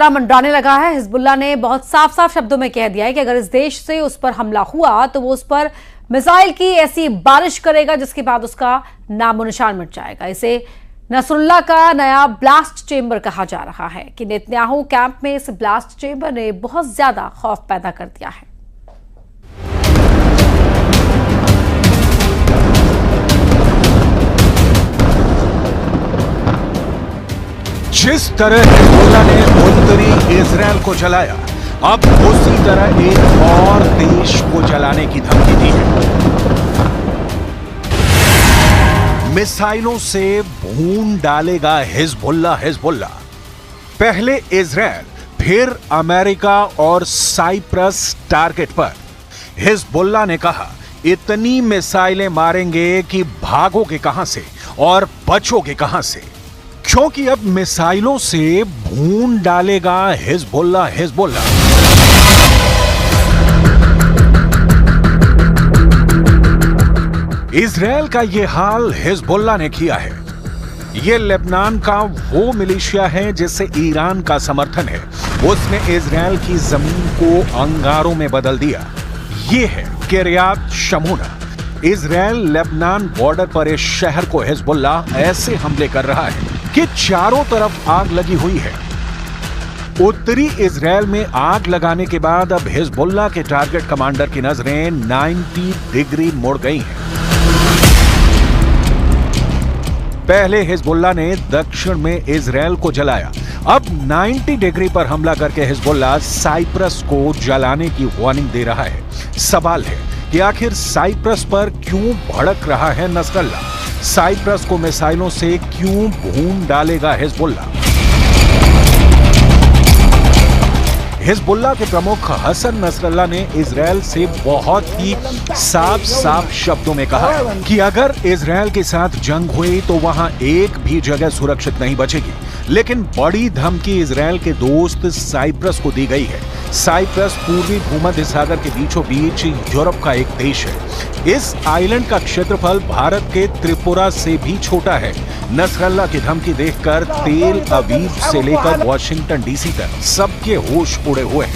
खतरा मंडराने लगा है। हिजबुल्लाह ने बहुत साफ साफ शब्दों में कह दिया है कि अगर इस देश से उस पर हमला हुआ तो वो उस पर मिसाइल की ऐसी बारिश करेगा जिसके बाद उसका नामो निशान मिट जाएगा। इसे नसरुल्लाह का नया ब्लास्ट चेंबर कहा जा रहा है कि नेतन्याहू कैंप में इस ब्लास्ट चेंबर ने बहुत ज्यादा खौफ पैदा कर दिया है। जिस तरह हिजबुल्लाह ने उत्तरी इजरायल को जलाया, अब उसी तरह एक और देश को जलाने की धमकी दी है। मिसाइलों से भून डालेगा हिजबुल्लाह। पहले इजरायल, फिर अमेरिका और साइप्रस टारगेट पर। हिजबुल्लाह ने कहा, इतनी मिसाइलें मारेंगे कि भागोगे कहां से और बचोगे कहां से, क्योंकि अब मिसाइलों से भून डालेगा हिजबुल्लाह। इजरायल का यह हाल हिजबुल्लाह ने किया है। यह लेबनान का वो मिलिशिया है जिसे ईरान का समर्थन है। उसने इजरायल की जमीन को अंगारों में बदल दिया। यह है किर्यात शमूना। इजरायल लेबनान बॉर्डर पर इस शहर को हिजबुल्लाह ऐसे हमले कर रहा है कि चारों तरफ आग लगी हुई है। उत्तरी इजरायल में आग लगाने के बाद अब हिजबुल्लाह के टारगेट कमांडर की नजरें 90 डिग्री मुड़ गई हैं। पहले हिजबुल्लाह ने दक्षिण में इजरायल को जलाया, अब 90 डिग्री पर हमला करके हिजबुल्लाह साइप्रस को जलाने की वार्निंग दे रहा है। सवाल है कि आखिर साइप्रस पर क्यों भड़क रहा है नसरल्लाह? साइप्रस को मिसाइलों से क्यों भून डालेगा हिजबुल्लाह? हिजबुल्लाह के प्रमुख हसन नसरल्लाह ने इजरायल से बहुत ही साफ शब्दों में कहा कि अगर इजरायल के साथ जंग हुई तो वहां एक भी जगह सुरक्षित नहीं बचेगी। लेकिन बड़ी धमकी इजरायल के दोस्त साइप्रस को दी गई है। साइप्रस पूर्वी भूमध्य सागर के बीचों बीच यूरोप का एक देश है। इस आइलैंड का क्षेत्रफल भारत के त्रिपुरा से भी छोटा है। नसरल्लाह की धमकी देखकर तेल अवीव से लेकर वॉशिंगटन डीसी तक सबके होश उड़े हुए हैं।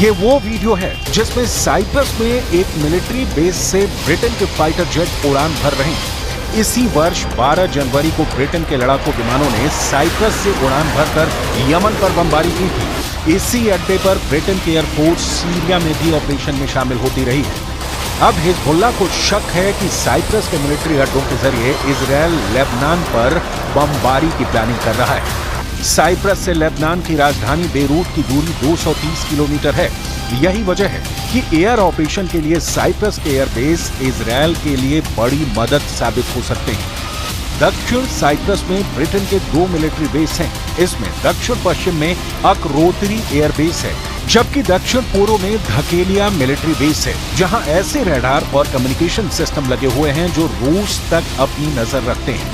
ये वो वीडियो है जिसमें साइप्रस में एक मिलिट्री बेस से ब्रिटेन के फाइटर जेट उड़ान भर रहे हैं। इसी वर्ष 12 जनवरी को ब्रिटेन के लड़ाकू विमानों ने साइप्रस से उड़ान भरकर यमन पर बमबारी की थी। इसी अड्डे पर ब्रिटेन की एयरफोर्स सीरिया में भी ऑपरेशन में शामिल होती रही है। अब हिजबुल्लाह को शक है कि साइप्रस के मिलिट्री अड्डों के जरिए इजरायल लेबनान पर बमबारी की प्लानिंग कर रहा है। साइप्रस से लेबनान की राजधानी बेरूत की दूरी 230 किलोमीटर है। यही वजह है कि एयर ऑपरेशन के लिए साइप्रस के एयरबेस इजरायल के लिए बड़ी मदद साबित हो सकते हैं। दक्षिण साइप्रस में ब्रिटेन के 2 मिलिट्री बेस हैं। इसमें दक्षिण पश्चिम में अकरोतिरी एयरबेस है, जबकि दक्षिण पूर्व में धकेलिया मिलिट्री बेस है, जहां ऐसे रडार और कम्युनिकेशन सिस्टम लगे हुए हैं जो रूस तक अपनी नजर रखते हैं।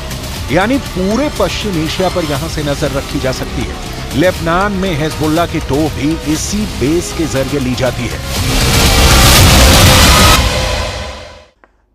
यानी पूरे पश्चिम एशिया पर यहां से नजर रखी जा सकती है। लेबनान में हिजबुल्लाह की टोह भी इसी बेस के जरिए ली जाती है।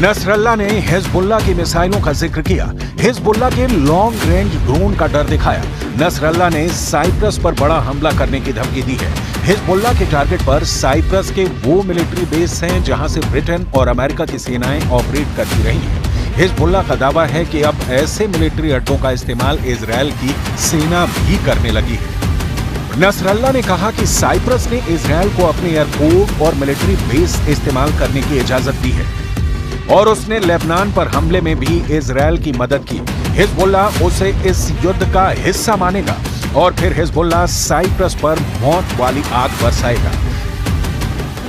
नसरल्लाह ने हिजबुल्लाह की मिसाइलों का जिक्र किया, हिजबुल्लाह के लॉन्ग रेंज ड्रोन का डर दिखाया। नसरल्लाह ने साइप्रस पर बड़ा हमला करने की धमकी दी है। हिजबुल्लाह के टारगेट पर साइप्रस के वो मिलिट्री बेस हैं जहां से ब्रिटेन और अमेरिका की सेनाएं ऑपरेट करती रही हैं। हिजबुल्लाह का दावा है कि अब ऐसे मिलिट्री अड्डों का इस्तेमाल इजरायल की सेना भी करने लगी है। नसरल्लाह ने कहा कि साइप्रस ने इजरायल को अपने एयरपोर्ट और मिलिट्री बेस इस्तेमाल करने की इजाजत दी है और उसने लेबनान पर हमले में भी इजरायल की मदद की। हिजबुल्लाह उसे इस युद्ध का हिस्सा मानेगा और फिर हिजबुल्लाह साइप्रस पर मौत वाली आग बरसाएगा।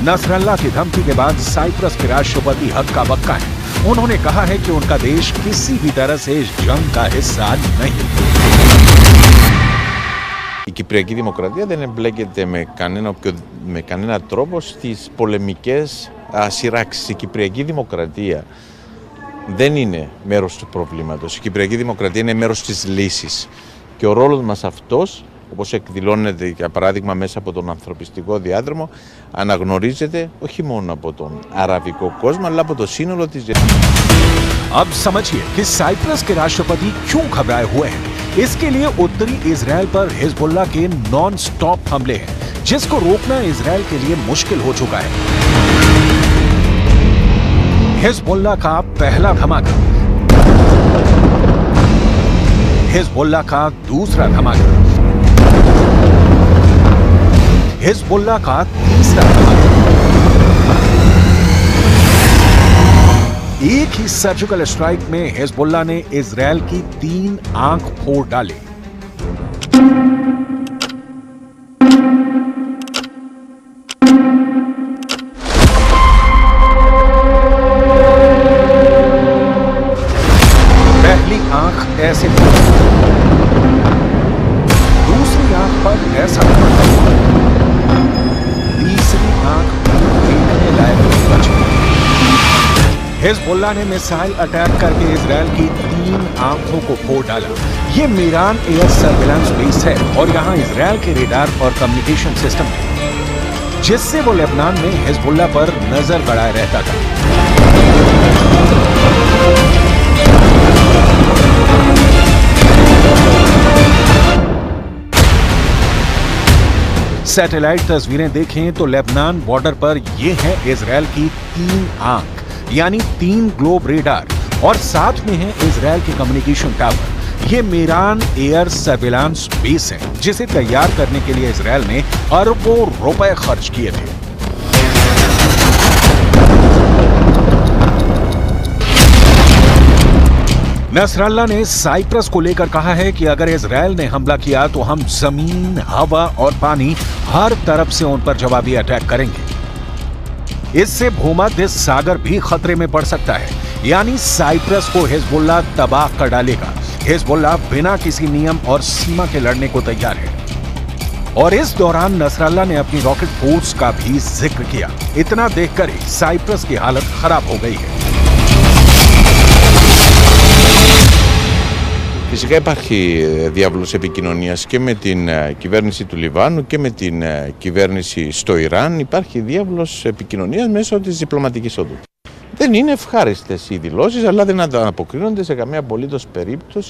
नसरल्लाह की धमकी के बाद साइप्रस के राष्ट्रपति हक्का बक्का हैं। उन्होंने कहा है कि उनका देश किसी भी तरह से इस जंग का हिस्सा नहीं। Η Κυπριακή Δημοκρατία δεν εμπλέκεται με κανένα τρόπο στις πολεμικές σειράξεις. Η Κυπριακή Δημοκρατία δεν είναι μέρος του προβλήματος. Η Κυπριακή Δημοκρατία είναι μέρος της λύσης. Και ο ρόλος μας αυτός, όπως εκδηλώνεται για παράδειγμα μέσα από τον ανθρωπιστικό διάδρομο, αναγνωρίζεται όχι μόνο από τον αραβικό κόσμο, αλλά από το σύνολο της अब समझिए कि साइप्रस के राष्ट्रपति क्यों घबराए हुए हैं। इसके लिए उत्तरी इजराइल पर हिजबुल्लाह के नॉन स्टॉप हमले हैं, जिसको रोकना इजराइल के लिए मुश्किल हो चुका है। हिजबुल्लाह का पहला धमाका, हिजबुल्लाह का दूसरा धमाका, हिजबुल्लाह का तीसरा धमाका। एक ही सर्जिकल स्ट्राइक में हिजबुल्लाह ने इजराइल की 3 आंख फोड़ डाली। पहली आंख ऐसे, दूसरी आंख पर ऐसा, तीसरी आंख देखने लायक बची। हिजबुल्लाह ने मिसाइल अटैक करके इजराइल की 3 आंखों को फोड़ डाला। ये मीरान एयर सर्विलांस बेस है और यहाँ इजराइल के रेडार और कम्युनिकेशन सिस्टम है, जिससे वो लेबनान में हिजबुल्लाह पर नजर गड़ाए रहता था। सैटेलाइट तस्वीरें देखें तो लेबनान बॉर्डर पर ये है इजराइल की 3 आंख, यानी 3 ग्लोब रेडार, और साथ में है इजराइल के कम्युनिकेशन टावर। ये मीरान एयर सर्विलांस बेस है, जिसे तैयार करने के लिए इजराइल ने अरबों रुपए खर्च किए थे। नसरल्लाह ने साइप्रस को लेकर कहा है कि अगर इजराइल ने हमला किया तो हम जमीन, हवा और पानी हर तरफ से उन पर जवाबी अटैक करेंगे। इससे भूमध्य सागर भी खतरे में पड़ सकता है, यानी साइप्रस को हिजबुल्लाह तबाह कर डालेगा। हिजबुल्लाह बिना किसी नियम और सीमा के लड़ने को तैयार है। और इस दौरान नसरल्लाह ने अपनी रॉकेट फोर्स का भी जिक्र किया। इतना देखकर ही साइप्रस की हालत खराब हो गई है। Φυσικά υπάρχει διάβολος επικοινωνίας και με την κυβέρνηση του Λιβάνου και με την κυβέρνηση στο Ιράν. Υπάρχει διάβολος επικοινωνίας μέσω της διπλωματικής οδού. Δεν είναι ευχάριστες οι δηλώσεις, αλλά δεν ανταποκρίνονται σε καμία απολύτως περίπτωση